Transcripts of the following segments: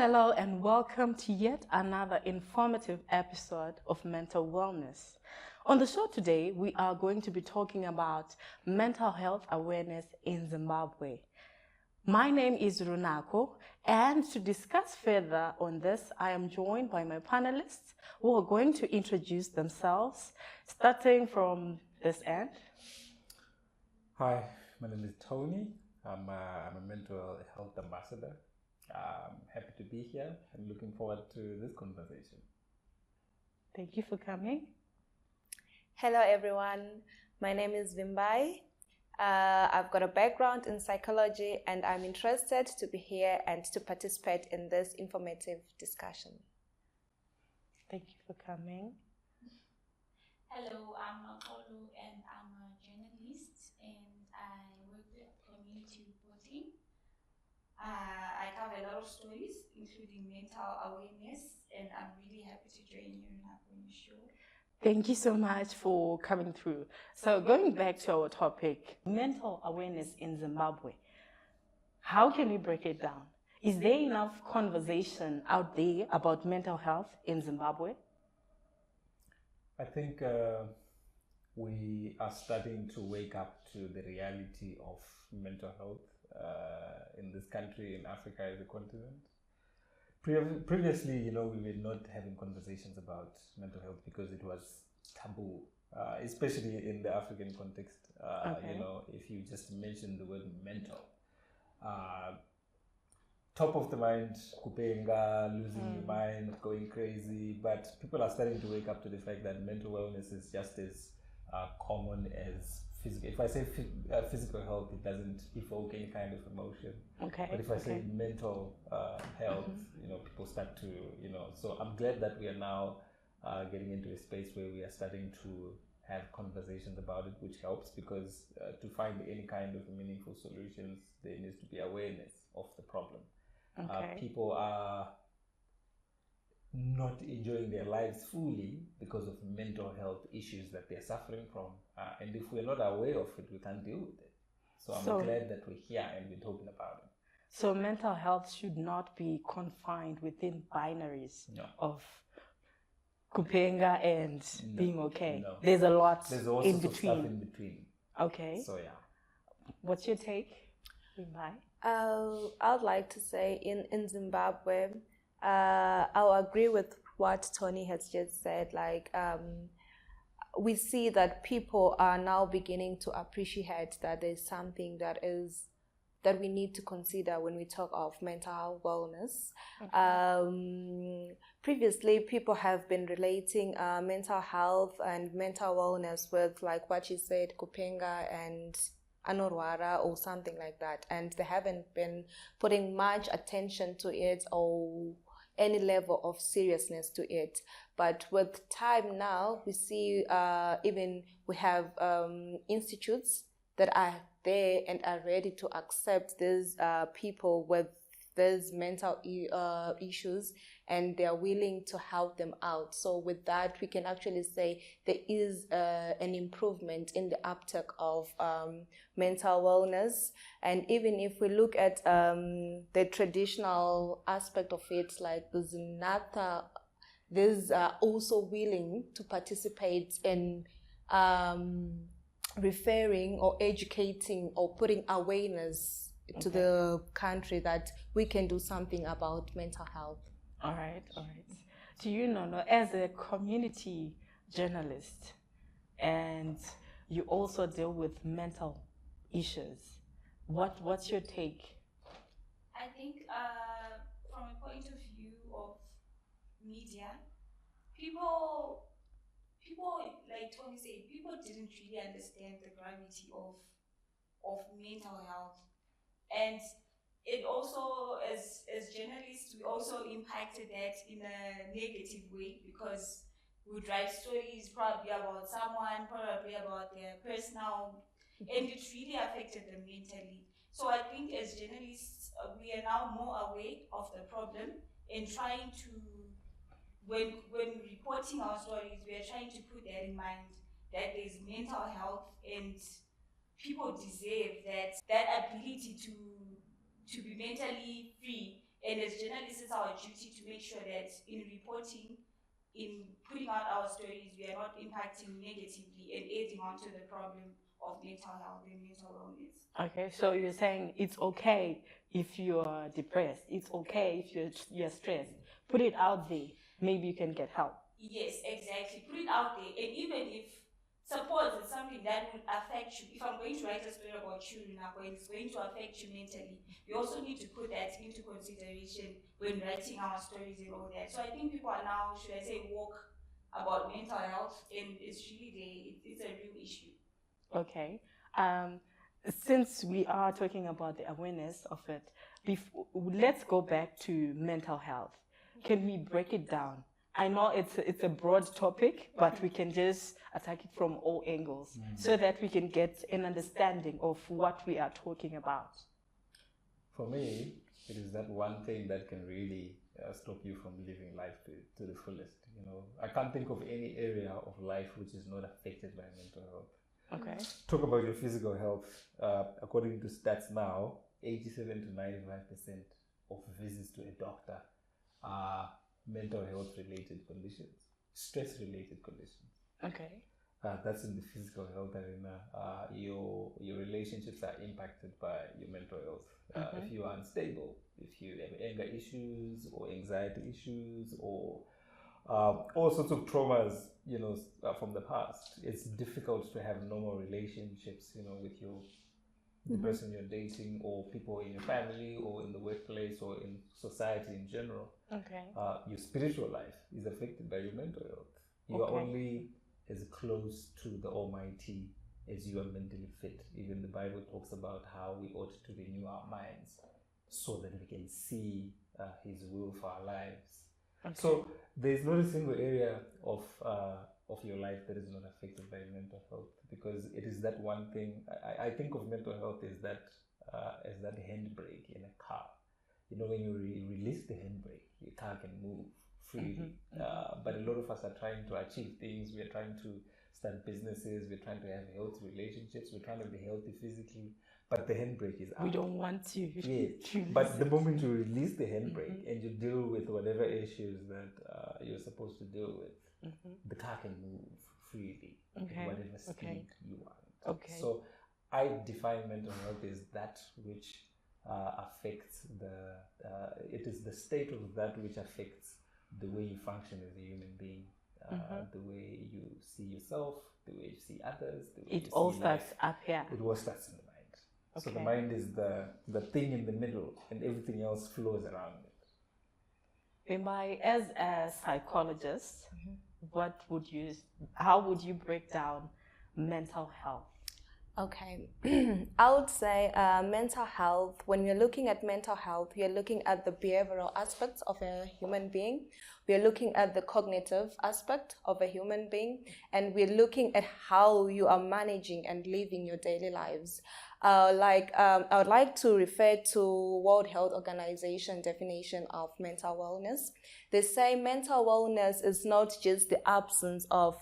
hello, and welcome to yet another informative episode of Mental Wellness. On the show today, we are going to be talking about mental health awareness in Zimbabwe. My name is Runako, and to discuss further on this, I am joined by my panelists who are going to introduce themselves, starting from this end. Hi, my name is Tony. I'm a mental health ambassador. I'm happy to be here and looking forward to this conversation. Thank you for coming. Hello everyone, my name is Zimbabwe. I've got a background in psychology and I'm interested to be here and to participate in this informative discussion. Thank you for coming. Hello, I'm Nakolo and I'm a journalist and I work with community reporting. I cover a lot of stories, including mental awareness, and I'm really happy to join you on your show. Thank you so much for coming through. So going back to our topic, mental awareness in Zimbabwe, how can we break it down? Is there enough conversation out there about mental health in Zimbabwe? I think we are starting to wake up to the reality of mental health in this country, in Africa as a continent. Previously, we were not having conversations about mental health because it was taboo, especially in the African context. Okay. If you just mention the word mental, top of the mind, kupenga, losing your mind, going crazy. But people are starting to wake up to the fact that mental wellness is just as common as physical. If I say physical health, it doesn't evoke any kind of emotion. Okay. But if I say mental health, people start to, So I'm glad that we are now getting into a space where we are starting to have conversations about it, which helps because to find any kind of meaningful solutions, there needs to be awareness of the problem. Okay. People are not enjoying their lives fully because of mental health issues that they're suffering from. And if we're not aware of it, we can't deal with it. So I'm glad that we're here and we're talking about it. So mental health should not be confined within binaries of kupenga and being okay. No. There's a lot There's also in between. Stuff in between. Okay. So yeah. What's your take, Zimbabwe? I'd like to say in Zimbabwe, I'll agree with what Tony has just said. We see that people are now beginning to appreciate that there's something that we need to consider when we talk of mental wellness. Okay. Previously, people have been relating mental health and mental wellness with, like what you said, kupenga and anorwara or something like that, and they haven't been putting much attention to it or any level of seriousness to it. But with time now, we see even we have institutes that are there and are ready to accept these people with these mental issues, and they are willing to help them out. So with that, we can actually say there is an improvement in the uptake of mental wellness. And even if we look at the traditional aspect of it, like the Zinatha, these are also willing to participate in referring or educating or putting awareness to the country that we can do something about mental health. All right. Do you know, as a community journalist, and you also deal with mental issues, what's your take? I think from a point of view of media, people, like Tony said, people didn't really understand the gravity of mental health. And it also, as journalists, we also impacted that in a negative way because we would write stories probably about someone, probably about their personal, and it really affected them mentally. So I think as journalists, we are now more aware of the problem and trying to, when reporting our stories, we are trying to put that in mind, that there's mental health and people deserve that ability to be mentally free And as journalists, it's our duty to make sure that in reporting, in putting out our stories, we are not impacting negatively and adding on to the problem of mental health and mental wellness. Okay, so you're saying it's okay if you're depressed. It's okay if you're stressed. Put it out there. Maybe you can get help. Yes, exactly. Put it out there. And even if, suppose it's something that would affect you, if I'm going to write a story about you, Runako, and it's going to affect you mentally, we also need to put that into consideration when writing our stories and all that. So I think people are now, should I say, woke about mental health, and it's really there. It's a real issue. Okay. Since we are talking about the awareness of it, let's go back to mental health. Can we break it down? I know it's a broad topic, but we can just attack it from all angles so that we can get an understanding of what we are talking about. For me, it is that one thing that can really stop you from living life to the fullest. You know, I can't think of any area of life which is not affected by mental health. Okay. Talk about your physical health. According to stats now, 87 to 95% of visits to a doctor are mental health related conditions, stress related conditions. Okay. That's in the physical health arena. Your relationships are impacted by your mental health. If you are unstable, if you have anger issues or anxiety issues or all sorts of traumas, you know, from the past, it's difficult to have normal relationships, you know, with the person you're dating or people in your family or in the workplace or in society in general. Okay. Your spiritual life is affected by your mental health. You are only as close to the Almighty as you are mentally fit. Even the Bible talks about how we ought to renew our minds so that we can see His will for our lives. Okay. So there's not a single area of your life that is not affected by mental health, because it is that one thing. I think of mental health as that handbrake in a car. You know, when you release the handbrake, your car can move freely. But a lot of us are trying to achieve things. We are trying to start businesses. We're trying to have healthy relationships. We're trying to be healthy physically. But the handbrake is out. We don't want to. Yes. But the moment you release the handbrake and you deal with whatever issues that you're supposed to deal with, the car can move freely at whatever speed you want. Okay. So I define mental health as that which affects it is the state of that which affects the way you function as a human being, the way you see yourself, the way you see others. The way it all starts up here. It all starts in the mind. Okay. So the mind is the thing in the middle, and everything else flows around it. As a psychologist, how would you break down mental health? Okay, I would say mental health, when we're looking at mental health, we are looking at the behavioral aspects of a human being, we are looking at the cognitive aspect of a human being, and we're looking at how you are managing and living your daily lives. I would like to refer to World Health Organization definition of mental wellness. They say mental wellness is not just the absence of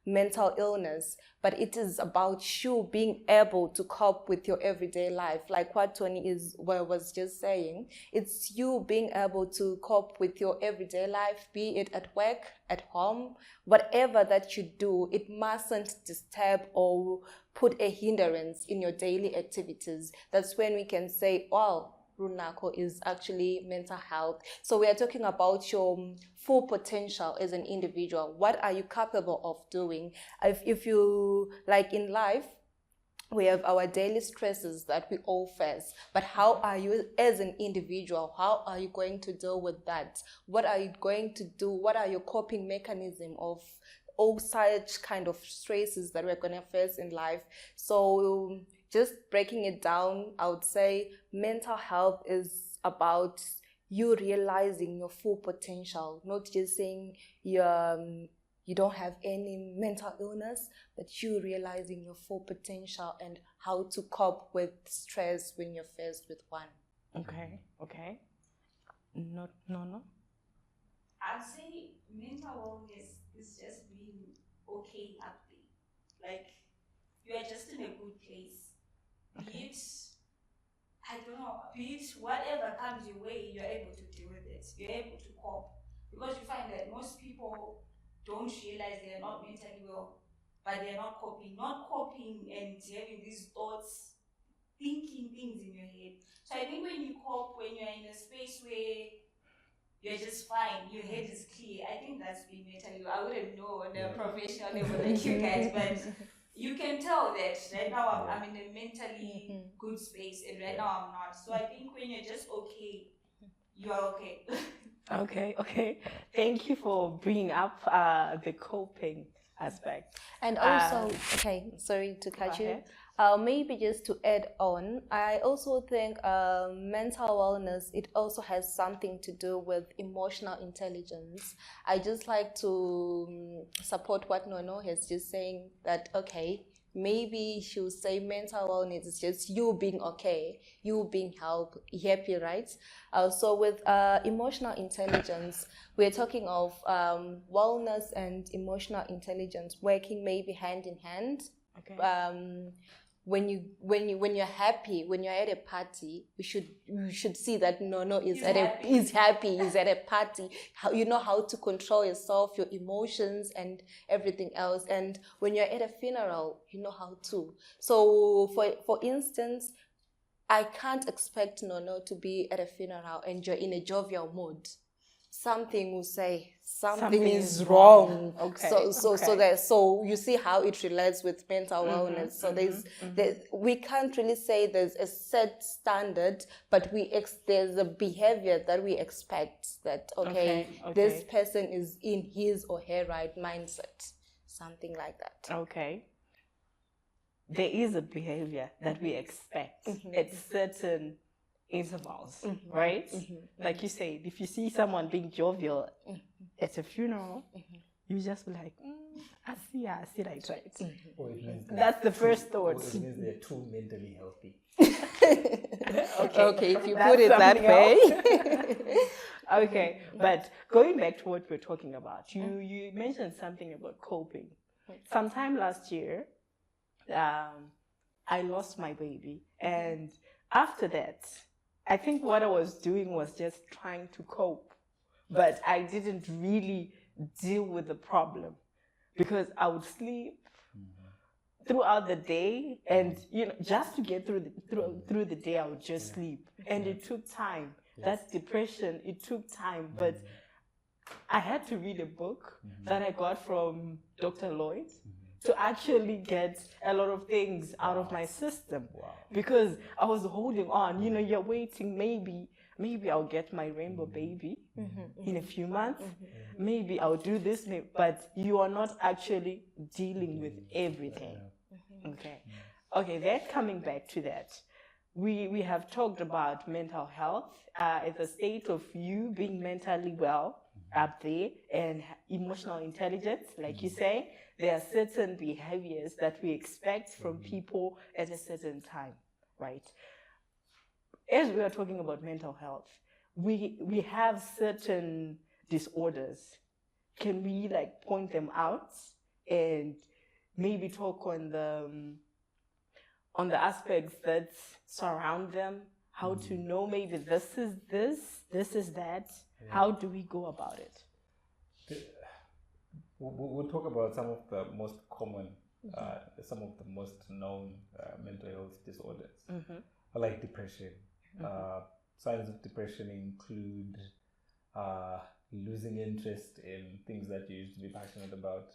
mental illness, but it is about you being able to cope with your everyday life. Like what Tony was just saying, it's you being able to cope with your everyday life, be it at work, at home, whatever that you do, it mustn't disturb or put a hindrance in your daily activities. That's when we can say, wow, Runako is actually mental health. So we are talking about your full potential as an individual. What are you capable of doing? If you, like in life, we have our daily stresses that we all face, but how are you as an individual? How are you going to deal with that? What are you going to do? What are your coping mechanism of all such kind of stresses that we're going to face in life? So just breaking it down, I would say mental health is about you realizing your full potential, not just saying you don't have any mental illness, but you realizing your full potential and how to cope with stress when you're faced with one. Okay. No. I'd say mental wellness is just being okay up there. Like, you are just in a good place. Be it I don't know, be it whatever comes your way, you're able to deal with it. You're able to cope. Because you find that most people don't realize they're not mentally well, but they're not coping. Not coping and having these thoughts, thinking things in your head. So I think when you cope, when you're in a space where you're just fine, your head is clear, I think that's being mentally well. I wouldn't know on a professional level like you guys, but you can tell that right now I'm in a mentally good space, and right now I'm not. So I think when you're just okay, you're okay. Okay. Thank you for bringing up the coping aspect. And also, sorry to cut you. Maybe just to add on, I also think mental wellness, it also has something to do with emotional intelligence. I just like to support what Nono has just saying, that, okay, maybe she'll say mental wellness is just you being okay, you being happy, right? So with emotional intelligence, we're talking of wellness and emotional intelligence working maybe hand in hand. Okay. When you're happy, when you're at a party, you should see that Nono is happy, is at a party. You know how to control yourself, your emotions, and everything else. And when you're at a funeral, you know how to. So for instance, I can't expect Nono to be at a funeral and you're in a jovial mood. Something will say something is wrong. Okay. So you see how it relates with mental wellness. So we can't really say there's a set standard, but there's a behavior that we expect that this person is in his or her right mindset, something like that. Okay. There is a behavior that we expect at certain intervals, right? Like you said, if you see someone being jovial at a funeral, you just be like, I see like right. That's the first thought. Or it means they're too mentally healthy. Okay, if you put it that way. Okay, but going back to what we're talking about, you mentioned something about coping. Sometime last year, I lost my baby, and after that, I think what I was doing was just trying to cope, but I didn't really deal with the problem because I would sleep throughout the day, and just to get through the day, I would just sleep, and it took time. That's depression. It took time, but I had to read a book that I got from Dr. Lloyd to actually get a lot of things out of my system because I was holding on. You're waiting. Maybe I'll get my rainbow baby in a few months. Maybe I'll do this, but you are not actually dealing with everything. Okay. Then coming back to that, we have talked about mental health as a state of you being mentally well up there, and emotional intelligence, like you say. There are certain behaviors that we expect from people at a certain time, right? As we are talking about mental health, we have certain disorders. Can we point them out and maybe talk on the aspects that surround them? How to know maybe this is that? How do we go about it? We'll talk about some of the most common, some of the most known mental health disorders, like depression. Signs of depression include losing interest in things that you used to be passionate about,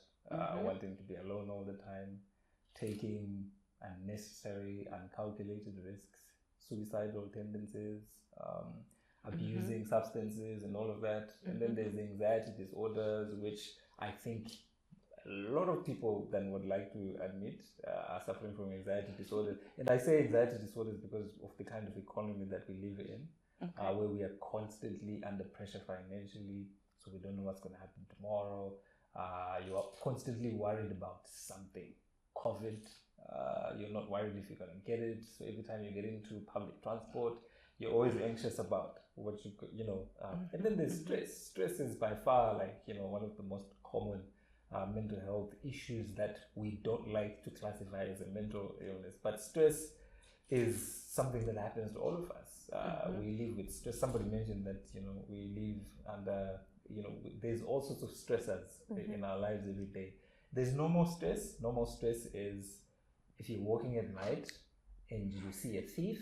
wanting to be alone all the time, taking unnecessary, uncalculated risks, suicidal tendencies, abusing substances and all of that. And then there's anxiety disorders, which I think a lot of people then would like to admit are suffering from anxiety disorders. And I say anxiety disorders because of the kind of economy that we live in, where we are constantly under pressure financially, so we don't know what's going to happen tomorrow. You are constantly worried about something. COVID, you're not worried if you're going to get it. So every time you get into public transport, you're always anxious about what and then there's stress. Stress is by far one of the most common mental health issues that we don't like to classify as a mental illness. But stress is something that happens to all of us. We live with stress. Somebody mentioned that, we live under, there's all sorts of stressors in our lives every day. There's normal stress. Normal stress is if you're walking at night and you see a thief,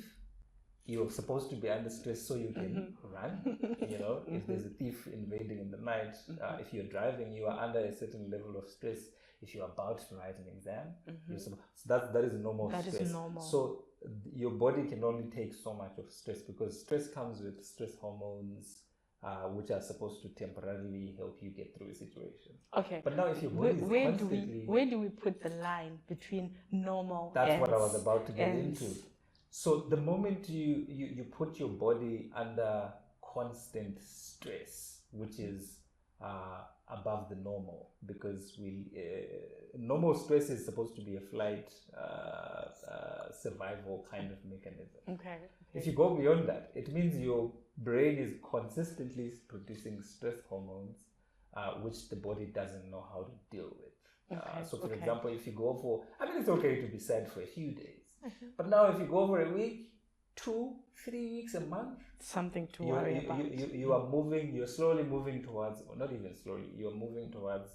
you're supposed to be under stress so you can run. If there's a thief invading in the night, if you're driving, you are under a certain level of stress. If you're about to write an exam, so that is normal stress. That is normal. So your body can only take so much of stress, because stress comes with stress hormones, which are supposed to temporarily help you get through a situation. Okay. But now if your body is constantly... Where do we put the line between normal That's what I was about to get into. So the moment you put your body under constant stress, which is above the normal, because normal stress is supposed to be a flight survival kind of mechanism. Okay. If you go beyond that, it means your brain is consistently producing stress hormones, which the body doesn't know how to deal with. So for example, if you go for, it's okay to be sad for a few days, but now if you go for a week, 2-3 weeks, a month, something to worry about. You're slowly moving towards, or not even slowly, you're moving towards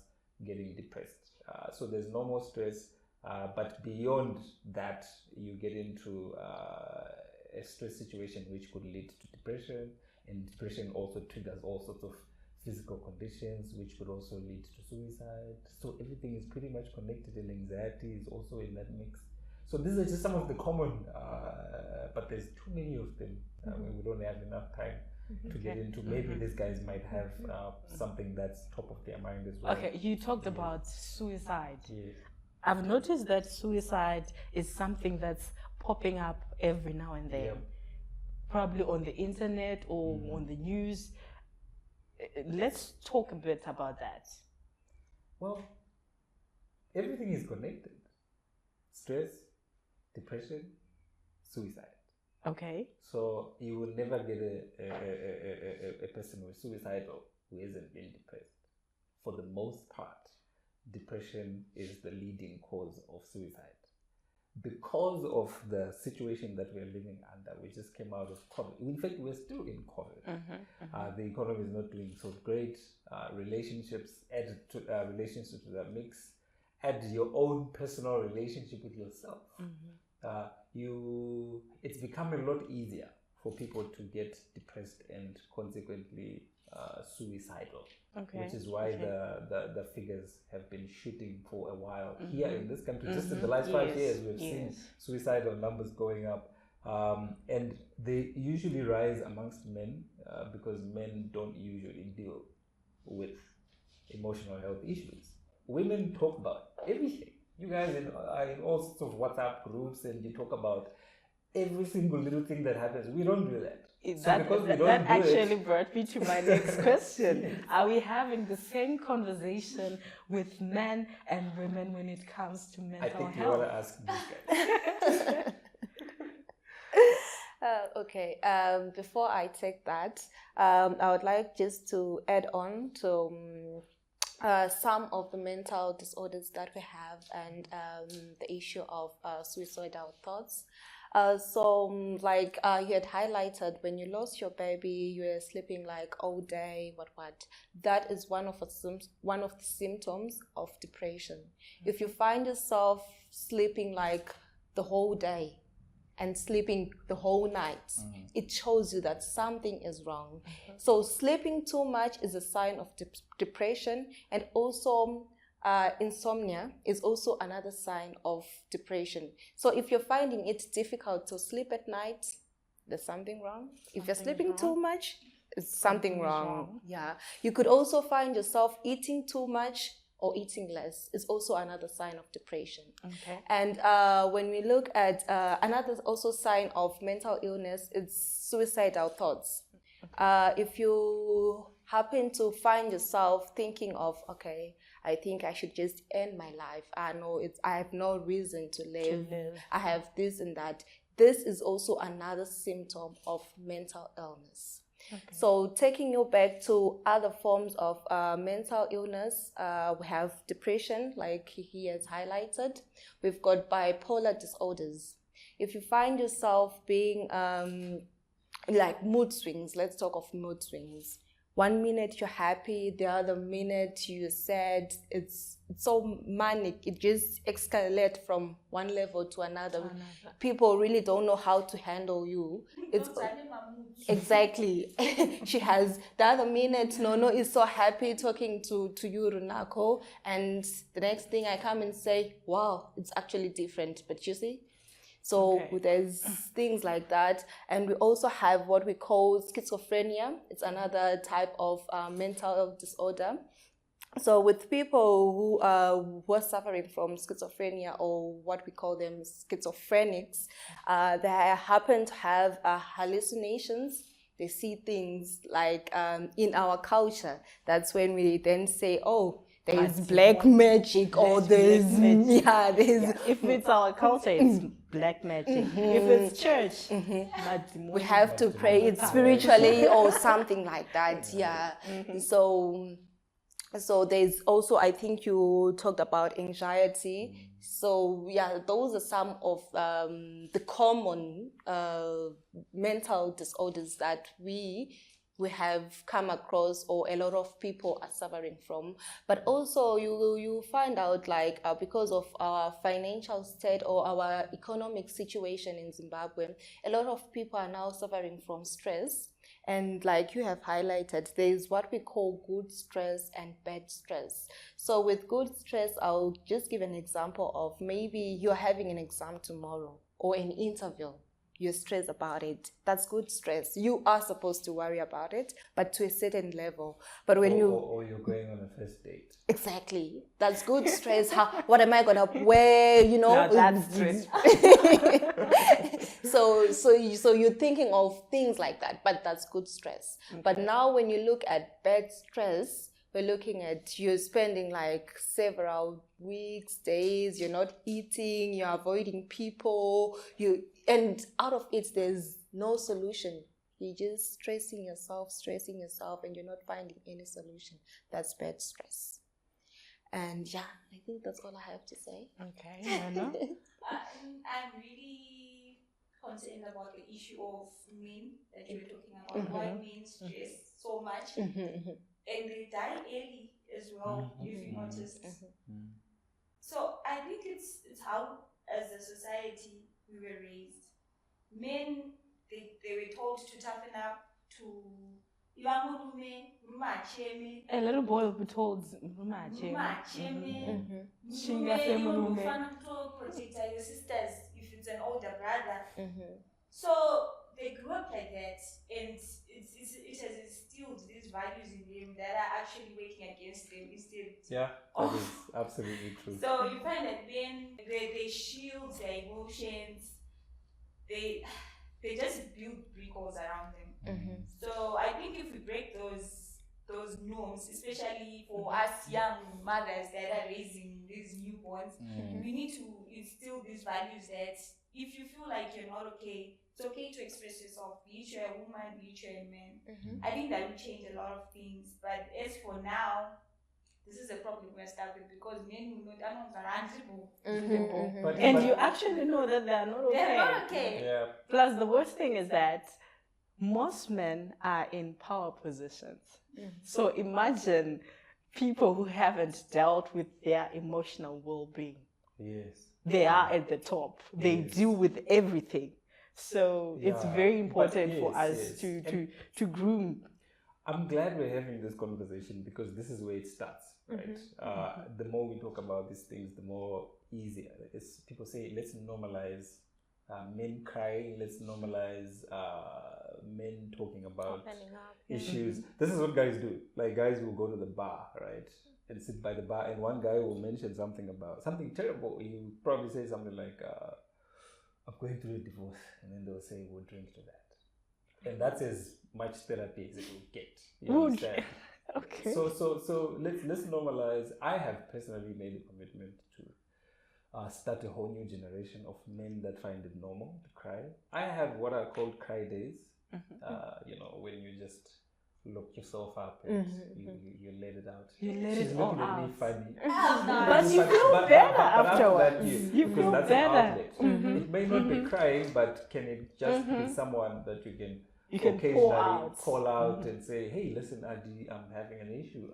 getting depressed. So there's normal stress, but beyond that, you get into a stress situation which could lead to depression, and depression also triggers all sorts of physical conditions which could also lead to suicide. So everything is pretty much connected, and anxiety is also in that mix. So these are just some of the common, but there's too many of them. We don't have enough time to get into. Maybe these guys might have something that's top of their mind as well. Okay, you talked about suicide. Yes. I've noticed that suicide is something that's popping up every now and then, probably on the internet or on the news. Let's talk a bit about that. Well, everything is connected. Stress, depression, suicide. Okay. So you will never get a person who is suicidal who hasn't been depressed. For the most part, depression is the leading cause of suicide. Because of the situation that we're living under, we just came out of COVID. In fact, we're still in COVID. The economy is not doing so great. Relationships, add relationships to the mix. Add your own personal relationship with yourself. It's become a lot easier for people to get depressed and consequently suicidal, which is why the figures have been shooting for a while here in this country. Just in the last 5 years, we've seen suicidal numbers going up, and they usually rise amongst men because men don't usually deal with emotional health issues. Women talk about everything. You guys are in all sorts of WhatsApp groups, and you talk about every single little thing that happens. We don't do that. That actually brought me to my next question. Are we having the same conversation with men and women when it comes to mental health? I think you want to ask these guys. Okay, before I take that, I would like just to add on to some of the mental disorders that we have, and the issue of suicidal thoughts. Like you had highlighted, when you lost your baby, you were sleeping like all day, what. That is one of the symptoms of depression. If you find yourself sleeping like the whole day and sleeping the whole night, it shows you that something is wrong. So sleeping too much is a sign of depression, and also insomnia is also another sign of depression. So if you're finding it difficult to sleep at night, there's something wrong. If you're sleeping too much, it's something wrong. Yeah. You could also find yourself eating too much or eating less. Is also another sign of depression. Okay. And when we look at another also sign of mental illness, it's suicidal thoughts. If you happen to find yourself thinking of, okay, I think I should just end my life. I have no reason to live. I have this and that. This is also another symptom of mental illness. Okay. So taking you back to other forms of mental illness, we have depression, like he has highlighted. We've got bipolar disorders. if you find yourself being like mood swings, let's talk of mood swings. 1 minute you're happy, the other minute you're sad. It's so manic. It just escalates from one level to another. People really don't know how to handle you. It's exactly. She has the other minute. No is so happy talking to you, Runako, and the next thing I come and say, wow, it's actually different. But you see. So there's things like that. And we also have what we call schizophrenia. It's another type of mental disorder. So with people who are suffering from schizophrenia, or what we call them schizophrenics, they happen to have hallucinations. They see things like in our culture. That's when we then say, oh, there's black magic, or there's If it's our culture, it's black magic. If it's church, we have to pray it spiritually or something like that. So there's also, I think you talked about anxiety. So those are some of the common mental disorders that we have come across, or a lot of people are suffering from. But also you find out, like because of our financial state or our economic situation in Zimbabwe, a lot of people are now suffering from stress. And like you have highlighted, there's what we call good stress and bad stress. So with good stress, I'll just give an example of maybe you're having an exam tomorrow or an interview. You're stressed about it. That's good stress. You are supposed to worry about it, but to a certain level. But when or you're going on a first date. Exactly. That's good stress. What am I gonna wear? No, that's stress. So you're thinking of things like that, but that's good stress. Okay. But now when you look at bad stress, we're looking at you're spending like several weeks, days, you're not eating, you're avoiding people, and out of it there's no solution. You're just stressing yourself, and you're not finding any solution. That's bad stress. And I think that's all I have to say. Okay, Anna? I'm really concerned about the issue of men that you were talking about. Why men stress so much, and they die early as well, if you noticed. So I think it's how, as a society, we were raised. Men, they were told to toughen up, to a little boy will be told, protect your sisters if it's an older brother. So they grew up like that, and it has instilled these values in them that are actually working against them instead. Yeah, that is absolutely true. So you find that men, they shield their emotions. They just build brick walls around them. So I think if we break those norms, especially for us young mothers that are raising these newborns, we need to instill these values that if you feel like you're not okay, it's okay to express yourself, be it you're a woman, be it you're a man. I think that will change a lot of things. But as for now, this is a problem we're stuck with, because men will not and you actually know that they're not okay. They're not okay. Yeah. Plus, the worst thing is that most men are in power positions. So imagine people who haven't dealt with their emotional well-being. Yes. They are at the top. They deal with everything. So it's very important for us to groom. I'm glad we're having this conversation, because this is where it starts, right? The more we talk about these things, the more easier. People say, let's normalize men crying, let's normalize men talking about issues. This is what guys do. Like, guys will go to the bar, right? And sit by the bar, and one guy will mention something terrible. He will probably say something like, I'm going through a divorce, and then they'll say, we'll drink to that. And that's as much therapy as it will get. You understand? Okay. So let's normalize. I have personally made a commitment to start a whole new generation of men that find it normal to cry. I have what are called cry days. When you just lock yourself up and you let it out. You let She's it looking all at me out. funny. But you feel better afterwards. You feel better. It It may not be crying, but can it just be someone that you can occasionally call out and say, hey, listen, Adi, I'm having an issue.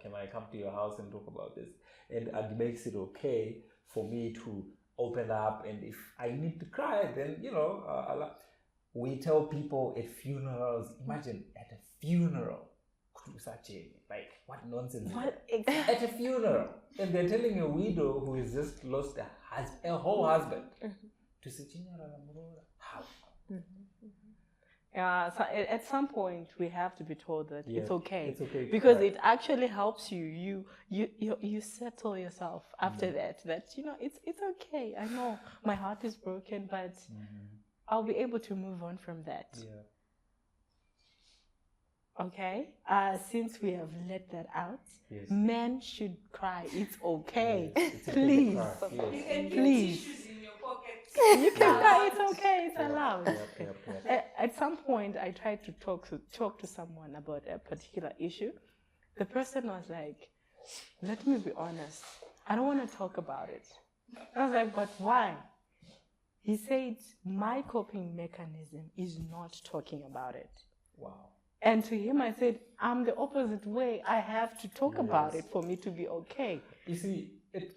Can I come to your house and talk about this? And Adi makes it okay for me to open up. And if I need to cry, then, we tell people at funerals, imagine at a funeral, like, what nonsense. What At a funeral. And they're telling a widow who has just lost a whole husband to say, how? So at some point we have to be told that it's okay. It's okay because cry. it actually helps you. You settle yourself after that. That it's okay. I know my heart is broken, but I'll be able to move on from that. Yeah. Okay. Since we have let that out, Yes. men should cry. It's okay. Yes, it's okay to Please. cry. You Yes. can keep Please. tissues in your pocket. You can cry. It's okay. It's allowed. Yep. At some point, I tried to talk to someone about a particular issue. The person was like, "Let me be honest. I don't want to talk about it." I was like, "But why?" He said, "My coping mechanism is not talking about it." Wow. And to him, I said, "I'm the opposite way. I have to talk about it for me to be okay." You see,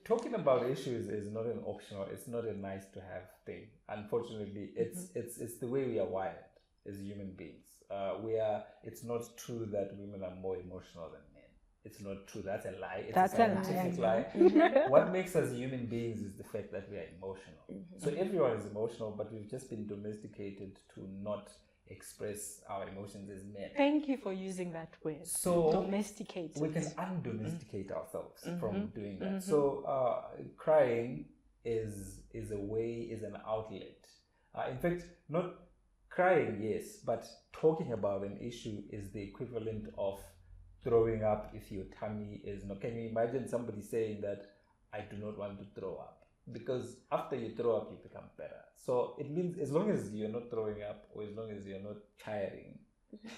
talking about issues is not an optional. It's not a nice to have thing. Unfortunately, it's the way we are wired as human beings. It's not true that women are more emotional than men. It's not true. That's a lie. It's That's a scientific lie. What makes us human beings is the fact that we are emotional. So everyone is emotional, but we've just been domesticated to not express our emotions as men. Thank you for using that word. So Domesticated. we can undomesticate ourselves from doing that. So crying is an outlet. In fact, not crying, yes, but talking about an issue is the equivalent of throwing up if your tummy is not. Can you imagine somebody saying that I do not want to throw up? Because after you throw up, you become better. So it means as long as you're not throwing up or as long as you're not tiring,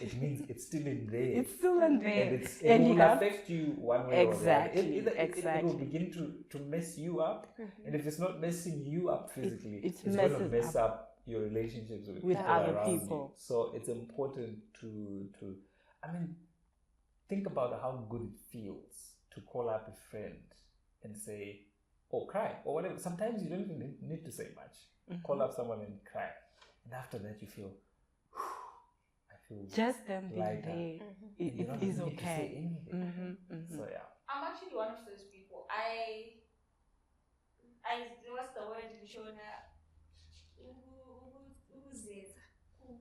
it means it's still in there. It's still in there. And it will affect you one way Exactly, or the other. It will exactly. begin to mess you up. And if it's not messing you up physically, it it's going to messes mess up your relationships with people other around people. you. So it's important to think about how good it feels to call up a friend and say, or cry, or whatever. Sometimes you don't even need to say much. Call up someone and cry. And after that you feel, I feel Just them being lighter. there, And you it don't is need to say okay. anything. So yeah. I'm actually one of those people. What's the word in Shona?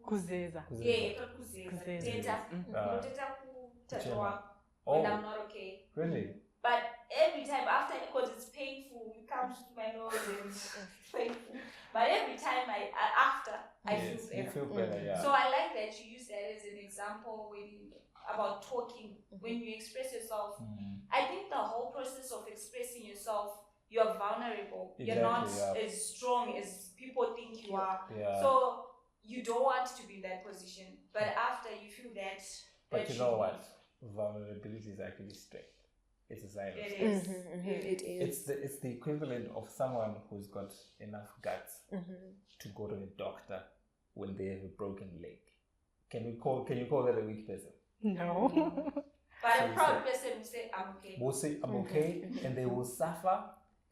Kuzeza. Yeah, not kuzeza. Kuzeza. Teta. Ah. Teta Kuchema. kutatoa Oh, when I'm not okay. really? But every time after, because it's painful, it comes to my nose and it's painful. But every time after, I Yes, feel you better. feel better, yeah. So I like that you use that as an example about talking, when you express yourself. I think the whole process of expressing yourself, you're vulnerable. Exactly, you're not yeah. as strong as people think you are. Yeah. So you don't want to be in that position. But after you feel that. But you know what? Vulnerability is actually strength. It's a sign of It strength. is. It is. It's the equivalent of someone who's got enough guts to go to a doctor when they have a broken leg. Can you call that a weak person? No. But So a you proud person will say, I'm okay. Will say I'm okay, and they will suffer,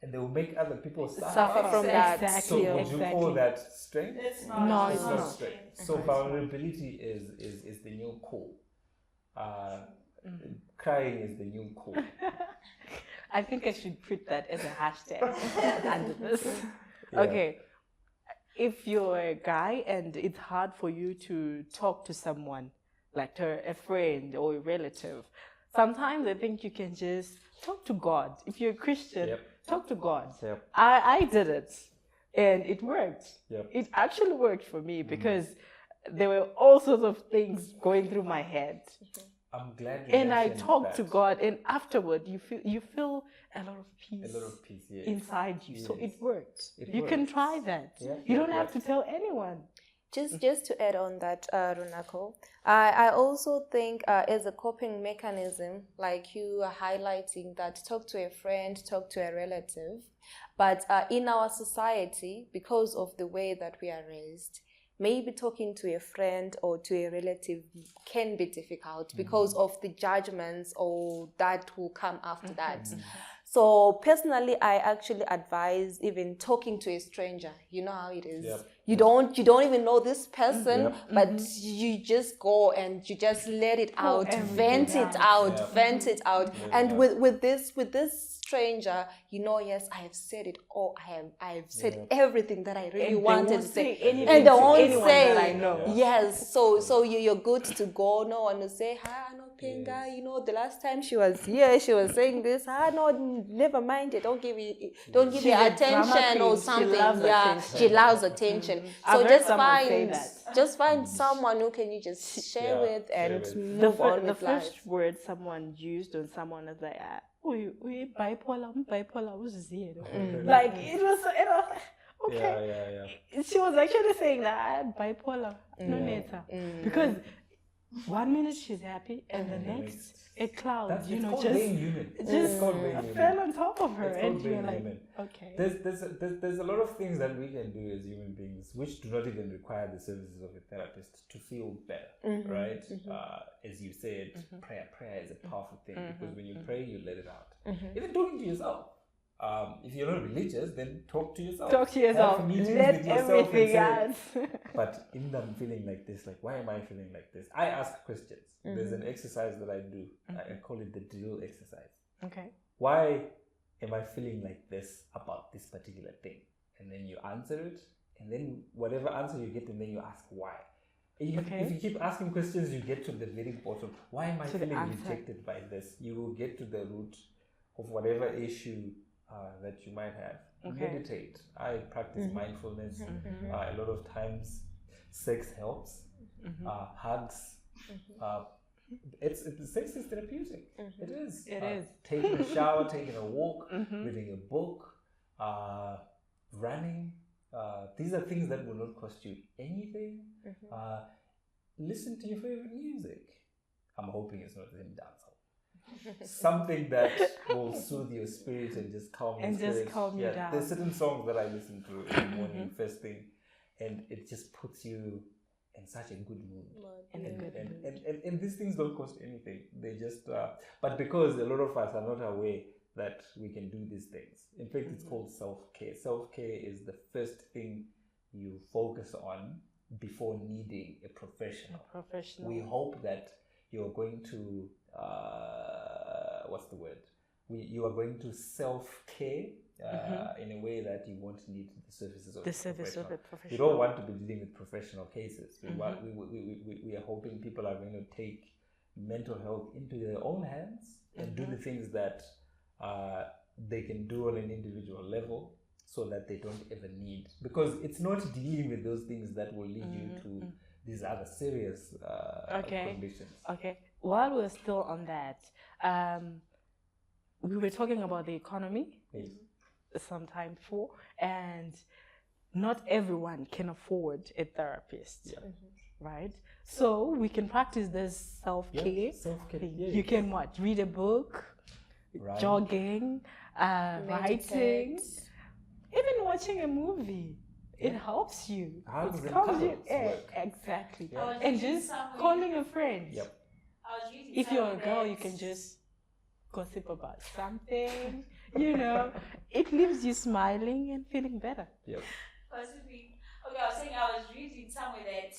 and they will make other people Suffer from that. Exactly. So would you call that strength? It's not. No, It's it's not not. strength. So vulnerability is the new cool. Crying is the new cool. I think I should put that as a hashtag under this. Yeah. Okay. If you're a guy and it's hard for you to talk to someone, like a friend or a relative, sometimes I think you can just talk to God. If you're a Christian, Yep. talk to God. Yep. I did it and it worked. Yep. It actually worked for me because there were all sorts of things going through my head. I'm glad you And I mentioned talked to that. God, and afterward you feel a lot of peace, A lot of peace, yes. inside you. So Yes. it worked. It You can works. try that. Yeah, You yeah, don't have yeah. to tell anyone. Just to add on that, Runako, I also think as a coping mechanism, like you are highlighting that talk to a friend, talk to a relative, but in our society, because of the way that we are raised, maybe talking to a friend or to a relative can be difficult because of the judgments or that will come after that. So personally, I actually advise even talking to a stranger. You know how it is. You don't even know this person, but you just go and you just let it out, vent it out. And with this stranger, yes, I have said it all. I have said everything that I really wanted to say, and they won't say that I know. Yes, so you're good to go. No one will say, "Hi, no Pinga. The last time she was here, she was saying this. No, never mind it. Don't give her attention or something." She loves attention. So just find someone who can you just share with and move on with life. The first word someone used on someone is like, we bipolar, who's zero? Like it was okay. She was actually saying that I'm bipolar, no later, because 1 minute she's happy and the next it clouds, just fell on top of her, and you're like, okay. There's a lot of things that we can do as human beings which do not even require the services of a therapist to feel better, right? As you said, prayer is a powerful thing, because when you pray, you let it out. Even talking to yourself. If you're not religious, then talk to yourself. Let everything out. But in them feeling like this, like, why am I feeling like this? I ask questions. There's an exercise that I do. I call it the drill exercise. Okay. Why am I feeling like this about this particular thing? And then you answer it, and then whatever answer you get, and then you ask why. If you keep asking questions, you get to the very bottom. Why am I feeling rejected by this? You will get to the root of whatever issue that you might have. Meditate. I practice mindfulness. A lot of times, sex helps. Hugs. Sex is therapeutic. It is. It is. Taking a shower, taking a walk, reading a book, running. These are things that will not cost you anything. Listen to your favorite music. I'm hoping it's not in dancehall. Something that will soothe your spirit and just calm your spirit. Just calm you down. There's certain songs that I listen to in the morning, first thing, and it just puts you in such a good mood. And these things don't cost anything. They just, but because a lot of us are not aware that we can do these things. In fact, it's called self-care. Self-care is the first thing you focus on before needing a professional. We hope that you're going to, you are going to self-care in a way that you won't need the services of a professional. You don't want to be dealing with professional cases. We are hoping people are going to take mental health into their own hands and do the things that they can do on an individual level, so that they don't ever need, because it's not dealing with those things that will lead you to these other serious conditions. Okay. While we're still on that, we were talking about the economy some time before, and not everyone can afford a therapist, right? So we can practice this self-care. You can read a book, jogging, writing, even watching a movie. It helps you. It calms you. Exactly. And just calling a friend. If you're a girl, you can just gossip about something. It leaves you smiling and feeling better. Possibly. Okay, I was saying I was reading somewhere that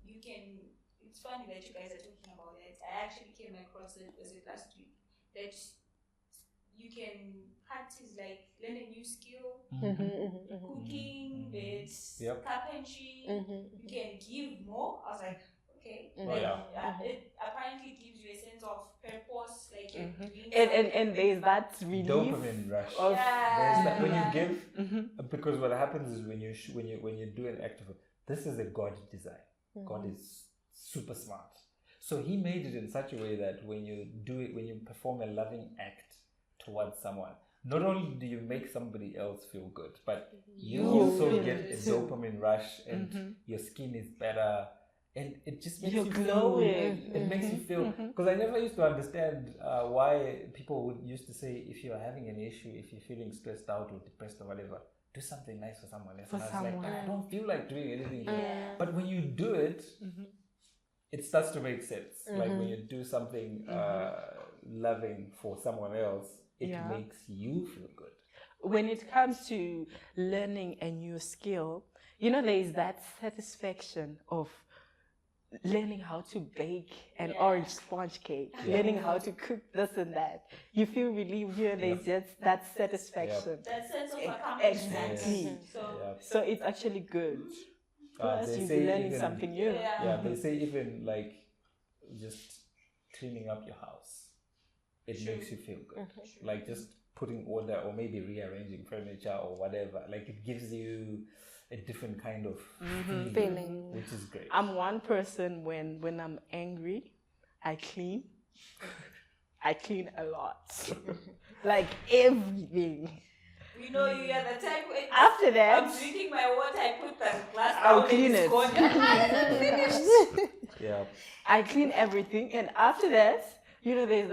you can. It's funny that you guys are talking about that. I actually came across it. Was it last week? That you can practice, like, learn a new skill, cooking, carpentry. You can give more. I was like, okay. It apparently gives you a sense of purpose, like you're doing and there's that relief. Dopamine rush. There's that when you give, because what happens is when you do an act of, this is a God design. God is super smart, so He made it in such a way that when you do it, when you perform a loving act towards someone, not only do you make somebody else feel good, but you You also feel get it a too. dopamine rush, and your skin is better, and it just makes You're you glowing. feel. It makes you feel, because I never used to understand why people would used to say, if you're having an issue, if you're feeling stressed out or depressed or whatever, do something nice for someone else. For And I was like, someone. but I don't feel like doing anything. Yeah. But when you do it, it starts to make sense. Like when you do something loving for someone else, it Yeah. makes you feel good. When it comes to learning a new skill, you know, there is that satisfaction of learning how to bake an orange sponge cake, learning how to cook this and that. You feel relieved, you know, there's just that satisfaction. That sense of accomplishment. Exactly. So So it's actually good. Plus, They you'll say be learning even- something new. Yeah, they say even like just cleaning up your house, it makes you feel good. Like just putting order or maybe rearranging furniture or whatever. Like it gives you a different kind of Feeling. which is great. I'm one person when I'm angry, I clean. I clean a lot. Like everything. you know you are the type. After that, I'm drinking my water. I put the glass I'll down clean and it. it's gone. I'm finished. Yeah. I clean everything, and after that, you know, there's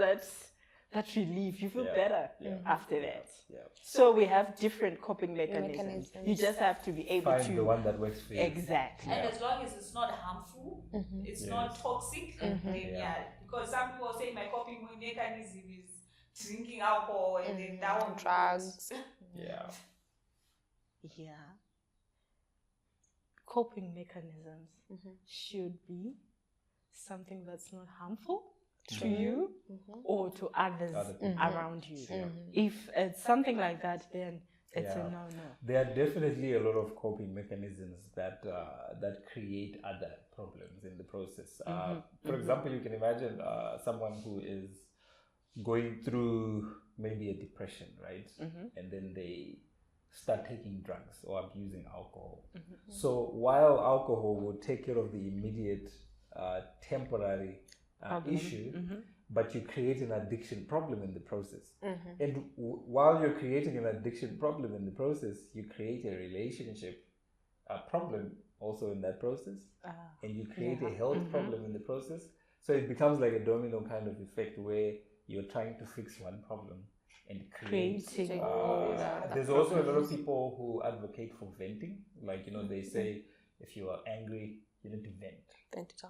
that relief. You feel Yeah. better Yeah. after that. Yeah. So we have different coping mechanisms. Mechanisms. You just have to be able Find to the one that works for you. exactly. And as long as it's not harmful, it's not Yes. toxic, then yeah. Because some people say my coping mechanism is drinking alcohol and then that one Drugs. Yeah. Yeah. Coping mechanisms should be something that's not harmful to you or to others Other people. around you. If it's something like that, then it's a Yeah. no-no. There are definitely a lot of coping mechanisms that that create other problems in the process. For example, you can imagine someone who is going through maybe a depression, right? And then they start taking drugs or abusing alcohol. So while alcohol will take care of the immediate temporary issue, but you create an addiction problem in the process. And while you're creating an addiction problem in the process, you create a relationship problem also in that process, and you create a health problem in the process. So it becomes like a domino kind of effect where you're trying to fix one problem and create. Creating There's also a lot of people who advocate for venting. Like, you know, they say if you are angry, you need to vent.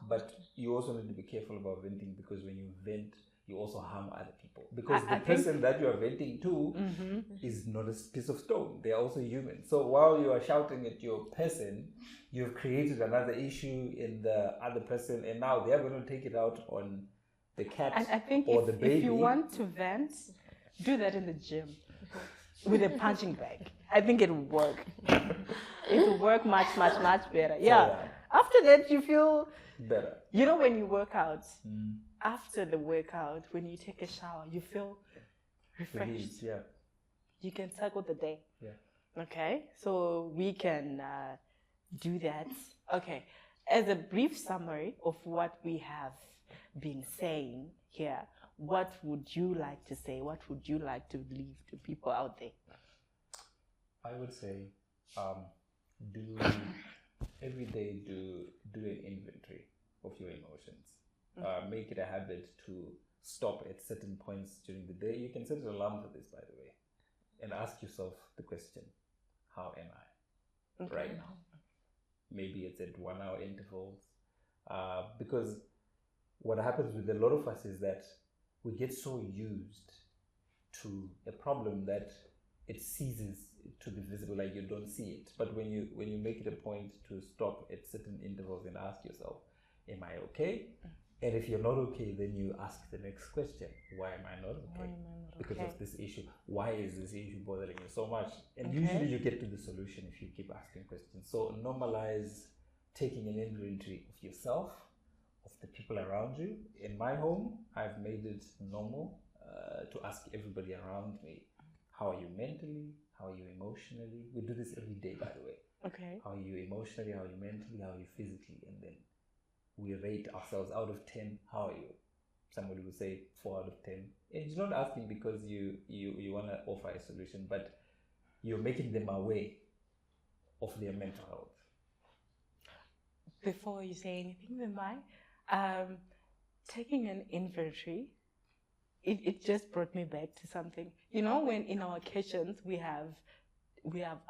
But you also need to be careful about venting, because when you vent, you also harm other people. Because the person that you are venting to is not a piece of stone. They are also human. So while you are shouting at your person, you've created another issue in the other person, and now they are going to take it out on the cat And I think or the baby. if you want to vent, do that in the gym with a punching bag. I think it will work. It will work much, much, much better. Yeah. After that, you feel better. You know, when you work out, after the workout, when you take a shower, you feel refreshed. Release, yeah. You can tackle the day. Yeah. Okay, so we can do that. Okay, as a brief summary of what we have been saying here, what would you like to say? What would you like to leave to people out there? I would say, do every day do an inventory of your emotions. Make it a habit to stop at certain points during the day. You can set an alarm for this, by the way, and ask yourself the question: how am I right now? Maybe it's at 1 hour intervals, because what happens with a lot of us is that we get so used to a problem that it ceases to be visible, like you don't see it. But when you make it a point to stop at certain intervals and ask yourself, am I okay? And if you're not okay, then you ask the next question: why am I not okay? Because of this issue. Why is this issue bothering you so much? And usually you get to the solution if you keep asking questions. So normalize taking an inventory of yourself, of the people around you. In my home, I've made it normal to ask everybody around me, how are you mentally? How are you emotionally? We do this every day, by the way. Okay. How are you emotionally? How are you mentally? How are you physically? And then we rate ourselves out of 10. How are you? somebody will say 4 out of 10. And he's not asking because you want to offer a solution, but you're making them aware of their mental health. Before you say anything, Mimbai, taking an inventory, it just brought me back to something. You know, when in our kitchens we have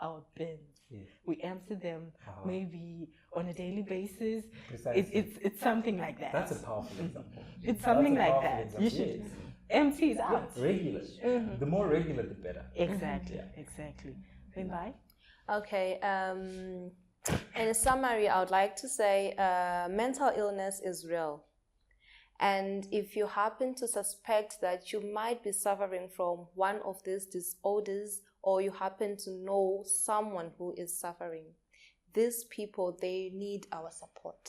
our bins. Yes. We empty them maybe on a daily basis. Precisely. It's something like that. That's a powerful example. It's something That's a like powerful that. You example. should Yes. empty it out. Yeah, regular. The more regular, the better. Exactly, exactly. Mimbai? Okay. In a summary, I would like to say mental illness is real. And if you happen to suspect that you might be suffering from one of these disorders, or you happen to know someone who is suffering, these people, they need our support.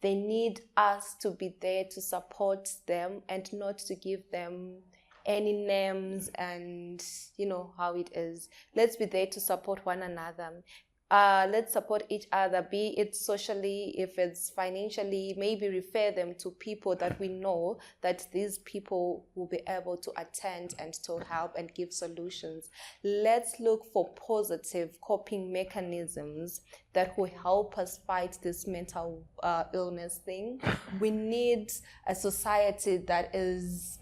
They need us to be there to support them and not to give them any names, and you know how it is. Let's be there to support one another. Let's support each other, be it socially, if it's financially, maybe refer them to people that we know that these people will be able to attend and to help and give solutions. Let's look for positive coping mechanisms that will help us fight this mental illness thing. We need a society that is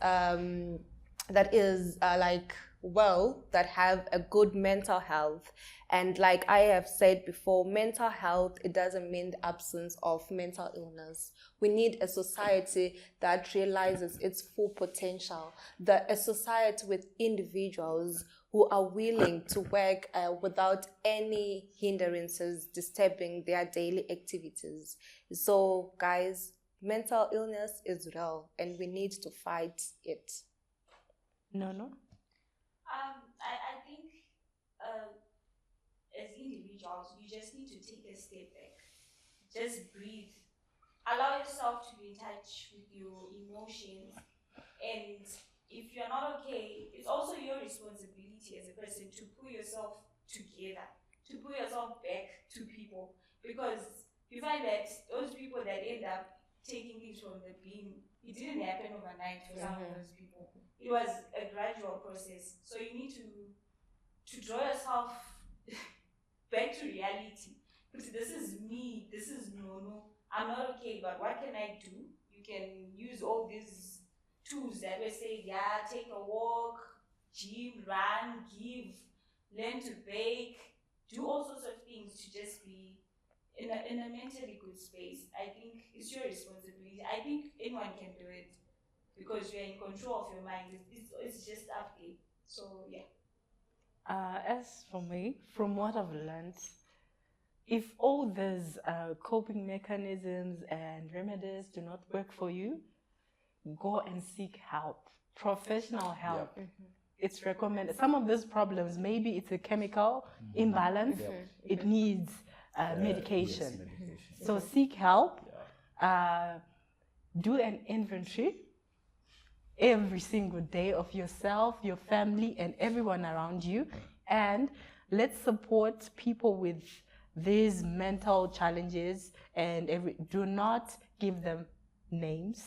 that have a good mental health. And like I have said before, mental health, it doesn't mean the absence of mental illness. We need a society that realizes its full potential, a society with individuals who are willing to work without any hindrances disturbing their daily activities. So guys, mental illness is real and we need to fight it. No. I think as individuals, you just need to take a step back. Just breathe. Allow yourself to be in touch with your emotions. And if you're not okay, it's also your responsibility as a person to pull yourself together, to pull yourself back to people. Because you find that those people that end up taking things from the bin, it didn't happen overnight for some of those people. It was a gradual process. So you need to draw yourself back to reality. Because this is me, this is no, I'm not okay, but what can I do? You can use all these tools that we say, take a walk, gym, run, give, learn to bake, do all sorts of things to just be in a mentally good space. I think it's your responsibility. I think anyone can do it because you're in control of your mind. It's just up there. So yeah. As for me, from what I've learned, if all these coping mechanisms and remedies do not work for you, go and seek help, professional help. Yeah. It's recommended. Some of these problems, maybe it's a chemical imbalance. It needs medication. Yes, medication. So seek help. Do an inventory every single day of yourself, your family, and everyone around you. And let's support people with these mental challenges, and do not give them names.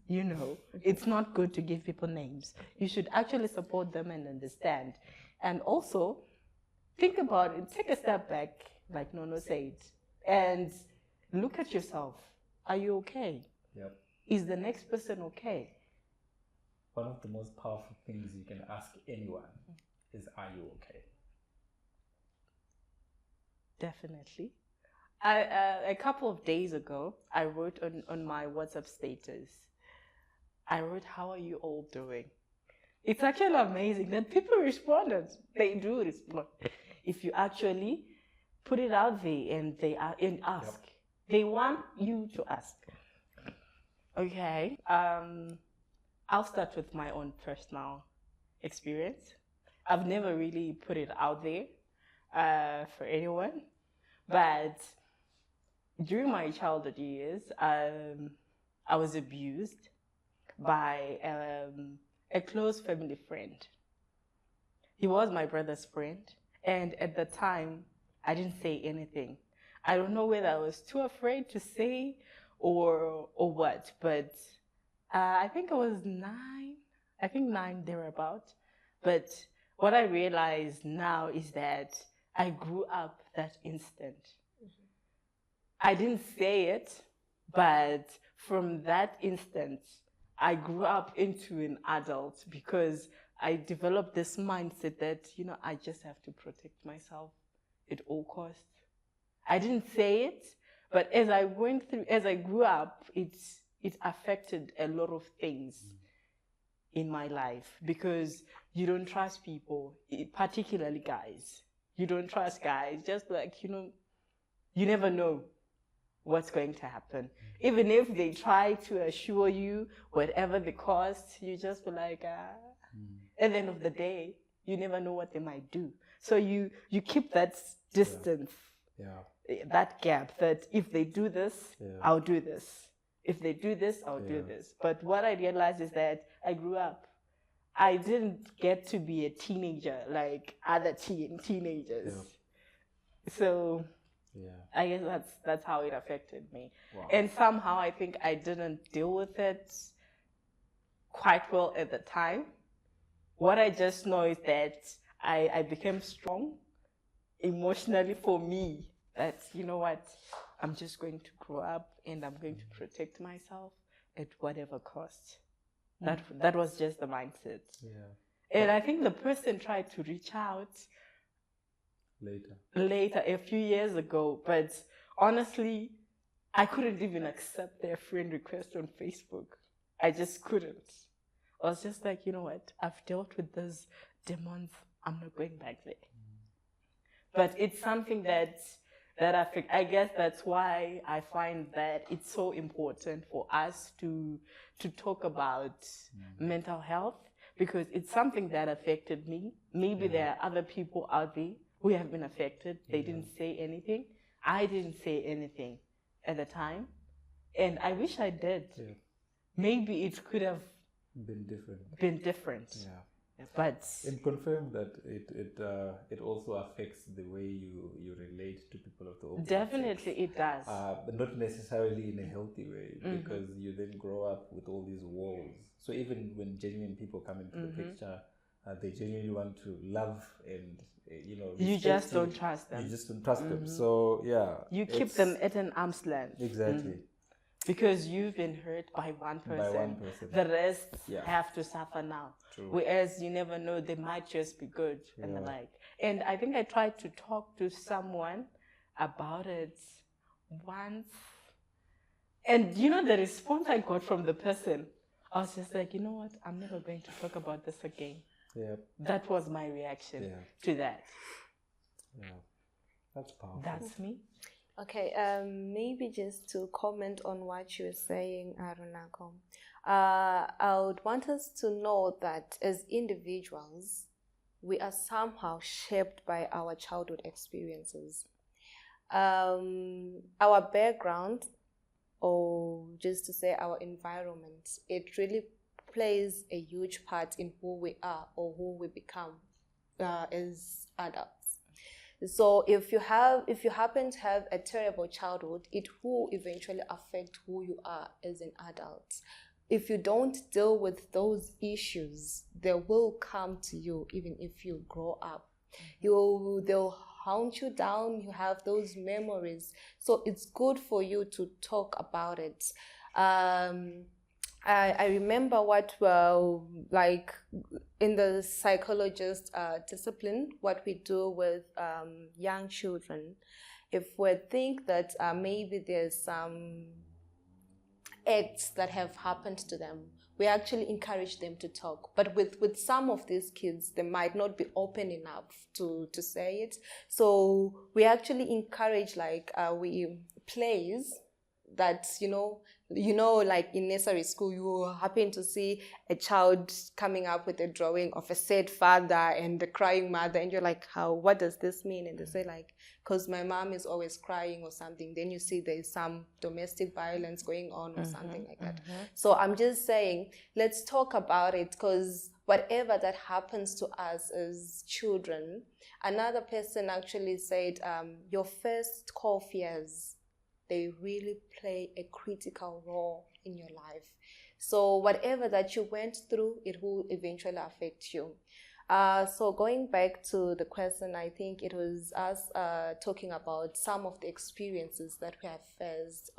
You know, it's not good to give people names. You should actually support them and understand. And also, think about it, take a step back, like Nono said, and look at yourself. Are you okay? Yep. Is the next person okay? One of the most powerful things you can ask anyone is, are you okay? Definitely. A couple of days ago, I wrote on my WhatsApp status, I wrote, how are you all doing? It's actually amazing that people responded. They do respond. If you actually put it out there and they are and ask. Yep. They want you to ask. Okay. I'll start with my own personal experience. I've never really put it out there for anyone, but during my childhood years, I was abused by a close family friend. He was my brother's friend, and at the time, I didn't say anything. I don't know whether I was too afraid to say or what, but I think I was 9. I think 9 thereabout. But what I realize now is that I grew up that instant. I didn't say it, but from that instant, I grew up into an adult because I developed this mindset that, I just have to protect myself at all costs. I didn't say it, but as I grew up, it affected a lot of things in my life because you don't trust people, particularly guys. You don't trust guys, just like, you never know what's going to happen. Even if they try to assure you whatever the cost, you just be like, At the end of the day, you never know what they might do. So you keep that distance, that gap, that if they do this, I'll do this. If they do this, I'll do this. But what I realized is that I grew up. I didn't get to be a teenager like other teenagers. So I guess that's how it affected me. Wow. And somehow I think I didn't deal with it quite well at the time. What I just know is that I became strong emotionally for me, that, you know what, I'm just going to grow up and I'm going to protect myself at whatever cost. That was just the mindset. And I think the person tried to reach out later, a few years ago, but honestly, I couldn't even accept their friend request on Facebook. I just couldn't. I was just like, you know what, I've dealt with those demons, I'm not going back there. But it's something that affects. I guess that's why I find that it's so important for us to talk about mental health, because it's something that affected me. Maybe there are other people out there who have been affected. They didn't say anything. I didn't say anything at the time, and I wish I did. Maybe it could have been different. But and confirm that it also affects the way you relate to people of the opposite definitely sex. it does. But not necessarily in a healthy way, because you then grow up with all these walls. So even when genuine people come into the picture, they genuinely want to love and you just don't trust them. You just don't trust them. So you keep them at an arm's length. Exactly. Because you've been hurt by one person. The rest have to suffer now. True. Whereas you never know, they might just be good and the like. And I think I tried to talk to someone about it once. And the response I got from the person, I was just like, you know what, I'm never going to talk about this again. That was my reaction to that. That's powerful. That's me. Okay, maybe just to comment on what you were saying, Runako. I would want us to know that as individuals, we are somehow shaped by our childhood experiences. Our background, or just to say our environment, it really plays a huge part in who we are or who we become as adults. So if you happen to have a terrible childhood, it will eventually affect who you are as an adult. If you don't deal with those issues, they will come to you even if you grow up. They'll hunt you down. You have those memories. So it's good for you to talk about it. I remember like in the psychologist discipline, what we do with young children, if we think that maybe there's some acts that have happened to them, we actually encourage them to talk. But with some of these kids, they might not be open enough to say it. So we actually encourage we plays that, like in nursery school, you happen to see a child coming up with a drawing of a sad father and a crying mother, and you're like, what does this mean? And they say because my mom is always crying or something. Then you see there's some domestic violence going on or something like that. So I'm just saying, let's talk about it, because whatever that happens to us as children, another person actually said, your first core fears, they really play a critical role in your life. So whatever that you went through, it will eventually affect you. So going back to the question, I think it was us talking about some of the experiences that we have faced.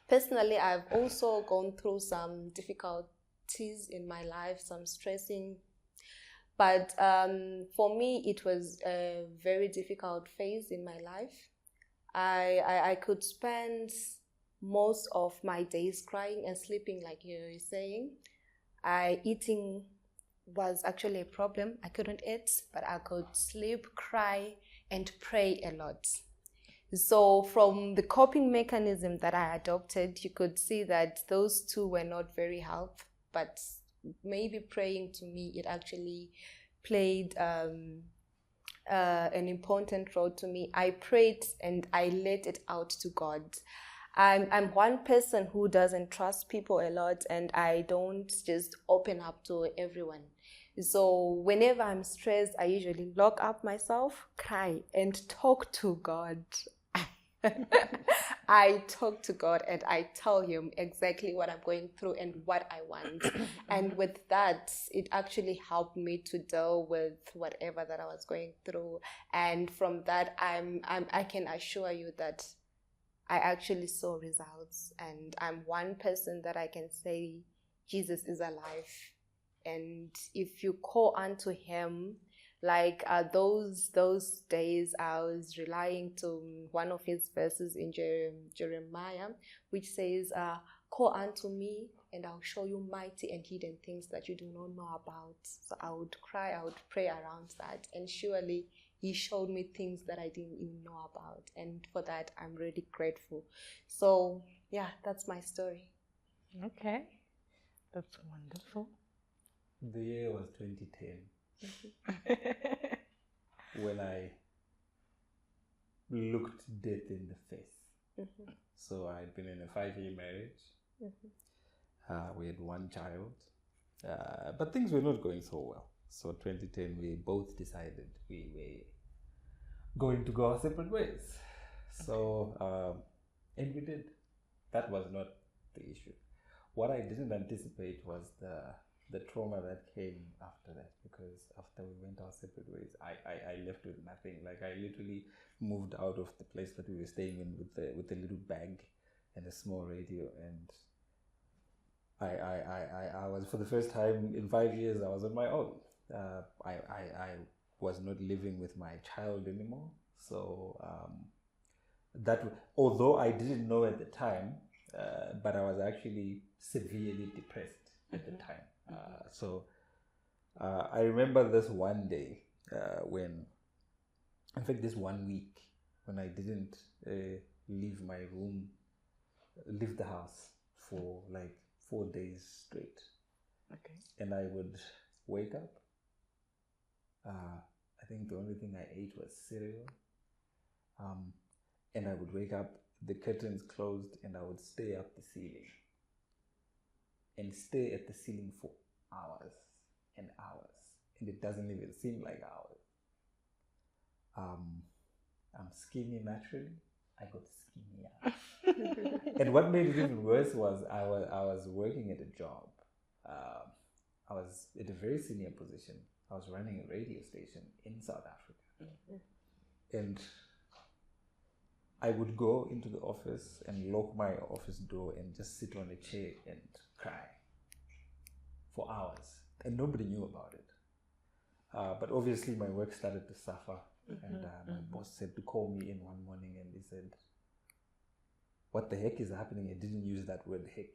Personally, I've also gone through some difficulties in my life, some stressing. But for me, it was a very difficult phase in my life. I could spend most of my days crying and sleeping, like you were saying. Eating was actually a problem. I couldn't eat, but I could sleep, cry, and pray a lot. So from the coping mechanism that I adopted, you could see that those two were not very helpful, but maybe praying, to me, it actually played an important role to me. I prayed and I let it out to God. I'm one person who doesn't trust people a lot, and I don't just open up to everyone. So whenever I'm stressed, I usually lock up myself, cry, and talk to God. I talk to God and I tell him exactly what I'm going through and what I want. And with that, it actually helped me to deal with whatever that I was going through. And from that, I can assure you that I actually saw results. And I'm one person that I can say Jesus is alive. And if you call unto him, like those days, I was relying to one of his verses in Jeremiah, which says, call unto me and I'll show you mighty and hidden things that you do not know about. So I would cry, I would pray around that. And surely he showed me things that I didn't even know about. And for that, I'm really grateful. So yeah, that's my story. Okay. That's wonderful. The year was 2010. When I looked death in the face. So I had been in a 5-year marriage. We had one child, but things were not going so well. So 2010, we both decided we were going to go our separate ways. So, and we did. That was not the issue. What I didn't anticipate was the trauma that came after that, because after we went our separate ways, I left with nothing. Like, I literally moved out of the place that we were staying in with a little bag and a small radio, and I was, for the first time in 5 years, I was on my own. I was not living with my child anymore. So that, although I didn't know at the time, but I was actually severely depressed at the time. So I remember this one day when, in fact, this 1 week when I didn't leave my room, leave the house for like 4 days straight. Okay. And I would wake up. I think the only thing I ate was cereal. And I would wake up, the curtains closed, and I would stay up the ceiling. And stay at the ceiling for hours and hours. And it doesn't even seem like hours. I'm skinny naturally. I got skinnier. And what made it even worse was I was working at a job. I was at a very senior position. I was running a radio station in South Africa. And I would go into the office and lock my office door and just sit on a chair and cry for hours. And nobody knew about it. But obviously my work started to suffer. And my boss said to call me in one morning, and he said, what the heck is happening? He didn't use that word heck.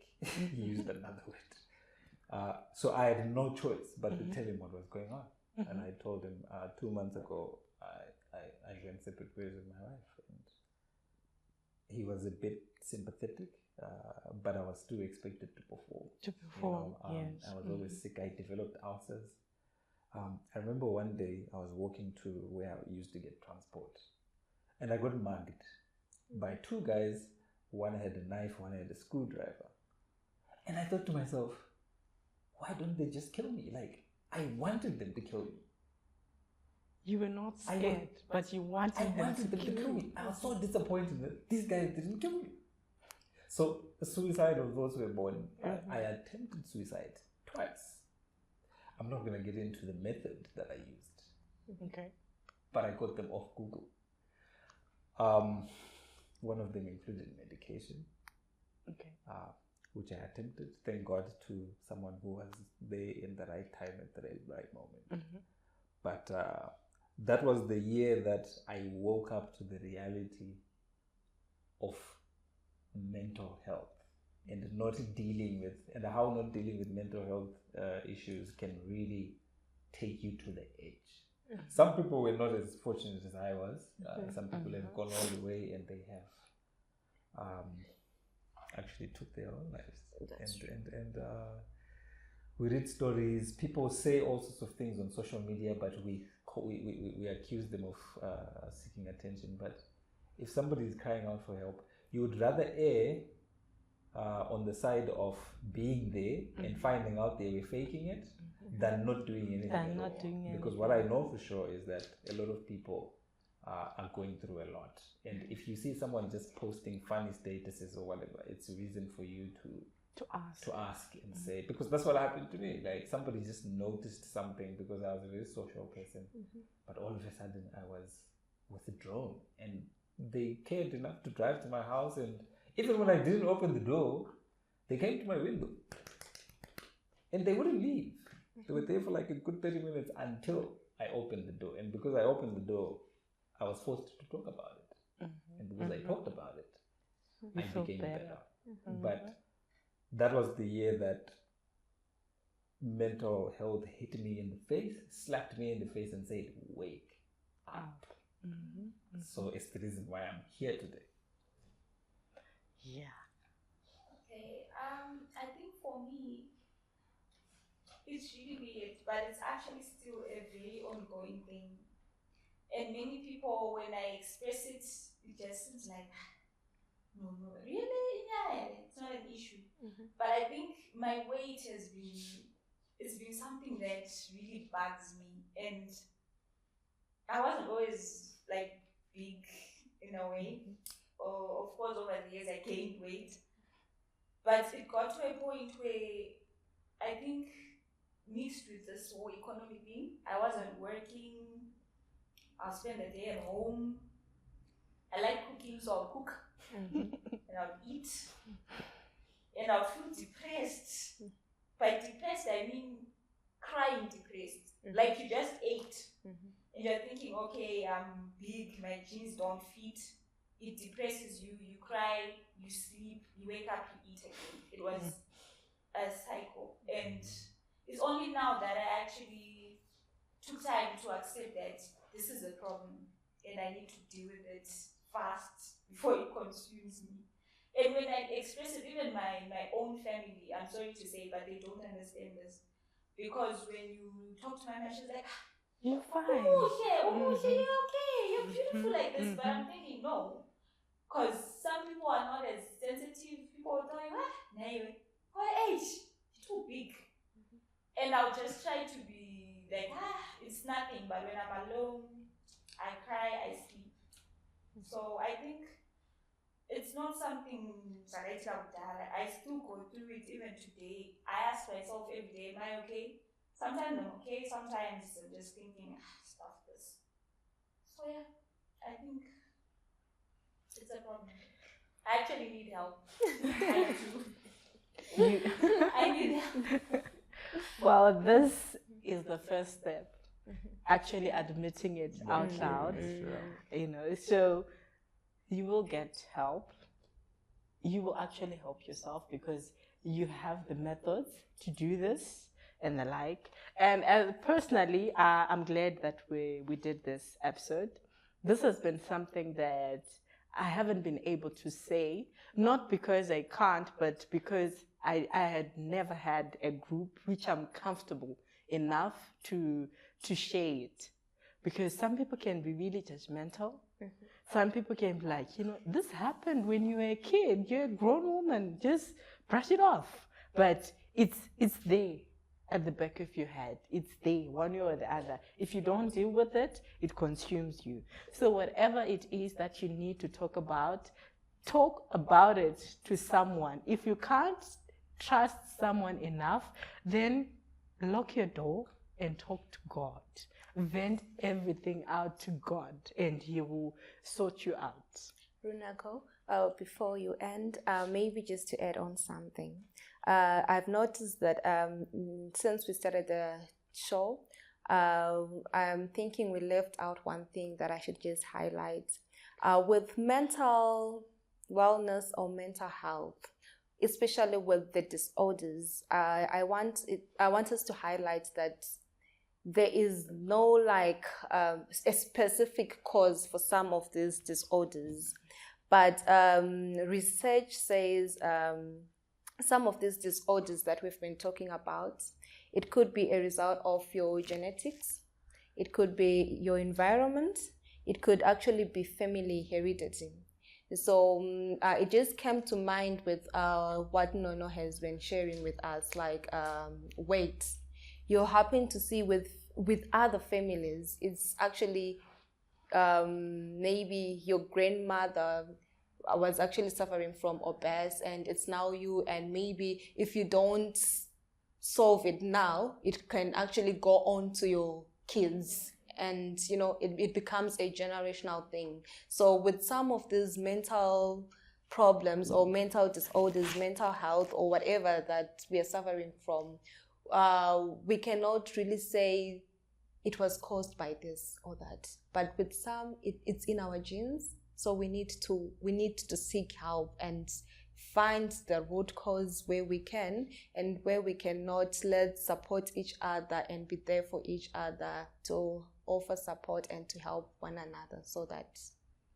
He used another word. So I had no choice but to tell him what was going on. And I told him 2 months ago, I went separate ways with my wife. And he was a bit sympathetic, but I was still expected to perform. Yes. I was always sick. I developed ulcers. I remember one day I was walking to where I used to get transport, and I got mugged by 2 guys. One had a knife, one had a screwdriver. And I thought to myself, why don't they just kill me? Like, I wanted them to kill me. You were not scared, but you wanted them to kill me. I was so disappointed that these guys didn't kill me. So suicide of those who were born, I attempted suicide twice. I'm not going to get into the method that I used. Okay. But I got them off Google. One of them included medication. Okay. Which I attempted, thank God, to someone who was there in the right time at the right moment. But that was the year that I woke up to the reality of mental health and not dealing with, and how not dealing with mental health issues can really take you to the edge. Some people were not as fortunate as I was. Some people have gone all the way and they have actually took their own lives. And we read stories. People say all sorts of things on social media, but we accuse them of seeking attention. But if somebody is crying out for help, you would rather err on the side of being there and finding out they were faking it than not doing anything at all. Because what I know for sure is that a lot of people are going through a lot. And if you see someone just posting funny statuses or whatever, it's a reason for you to ask and say, because that's what happened to me. Like somebody just noticed something because I was a very social person, but all of a sudden I was withdrawn, and they cared enough to drive to my house, and even when I didn't open the door, they came to my window and they wouldn't leave. They were there for like a good 30 minutes until I opened the door. And because I opened the door, I was forced to talk about it. And because I talked about it, I became better. But that was the year that mental health hit me in the face, slapped me in the face and said, wake up. So it's the reason why I'm here today. Yeah. Okay. I think for me, it's really weird, but it's actually still a very ongoing thing. And many people, when I express it, it just seems like, no, really? Yeah, it's not an issue. But I think my weight it's been something that really bugs me. And I wasn't always like big in a way. Of course, over the years I gained weight. But it got to a point where I think, mixed with this whole economic thing, I wasn't working. I'll spend the day at home. I like cooking, so I'll cook and I'll eat. And I'll feel depressed. By depressed, I mean crying depressed. Like you just ate. And you're thinking, okay, I'm big, my jeans don't fit. It depresses you, you cry, you sleep, you wake up, you eat again. It was a cycle. And it's only now that I actually took time to accept that this is a problem and I need to deal with it fast before it consumes me. And when I express it, even my own family, I'm sorry to say, but they don't understand this. Because when you talk to my mom, she's like, you're fine. You're okay, you're beautiful like this. But I'm thinking, no. Because some people are not as sensitive. People will tell you, what age? You're too big. And I'll just try to be like, it's nothing. But when I'm alone, I cry, I sleep. So I think it's not something that I still go through it even today. I ask myself every day, am I okay? Sometimes I'm okay, sometimes I'm just thinking, stuff this. So yeah, I think it's a problem. I actually need help. I need help. Well, this is the first step. Actually admitting it out loud. You know, so you will get help. You will actually help yourself because you have the methods to do this and the like. And personally, I'm glad that we did this episode. This has been something that I haven't been able to say, not because I can't, but because I had never had a group which I'm comfortable enough to share it. Because some people can be really judgmental. Some people can be like, this happened when you were a kid. You're a grown woman. Just brush it off. But it's there at the back of your head. It's there, one way or the other. If you don't deal with it, it consumes you. So whatever it is that you need to talk about, talk about it to someone. If you can't trust someone enough, then lock your door and talk to God. Vent everything out to God, and He will sort you out. Runako, before you end, maybe just to add on something. I've noticed that since we started the show, I'm thinking we left out one thing that I should just highlight. With mental wellness or mental health, especially with the disorders, I want us to highlight that there is no a specific cause for some of these disorders, but research says some of these disorders that we've been talking about, it could be a result of your genetics, it could be your environment, it could actually be family heredity. So it just came to mind with what Nono has been sharing with us, like weight. You happen to see with other families, it's actually maybe your grandmother was actually suffering from obese, and it's now you, and maybe if you don't solve it now, it can actually go on to your kids, and it becomes a generational thing. So with some of these mental problems or mental disorders, mental health or whatever that we are suffering from, we cannot really say it was caused by this or that, but with some it's in our genes. So we need to seek help and find the root cause where we can, and where we cannot, let's support each other and be there for each other to offer support and to help one another, so that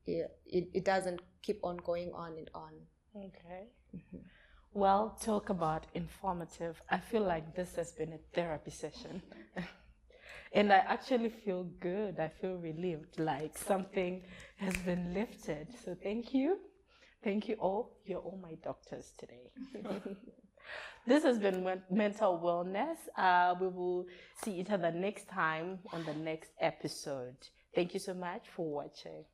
it doesn't keep on going on and on. Okay. Mm-hmm. Well, talk about informative. I feel like this has been a therapy session. And I actually feel good. I feel relieved, like something has been lifted. So thank you. Thank you all. You're all my doctors today. This has been Mental Wellness. We will see each other next time on the next episode. Thank you so much for watching.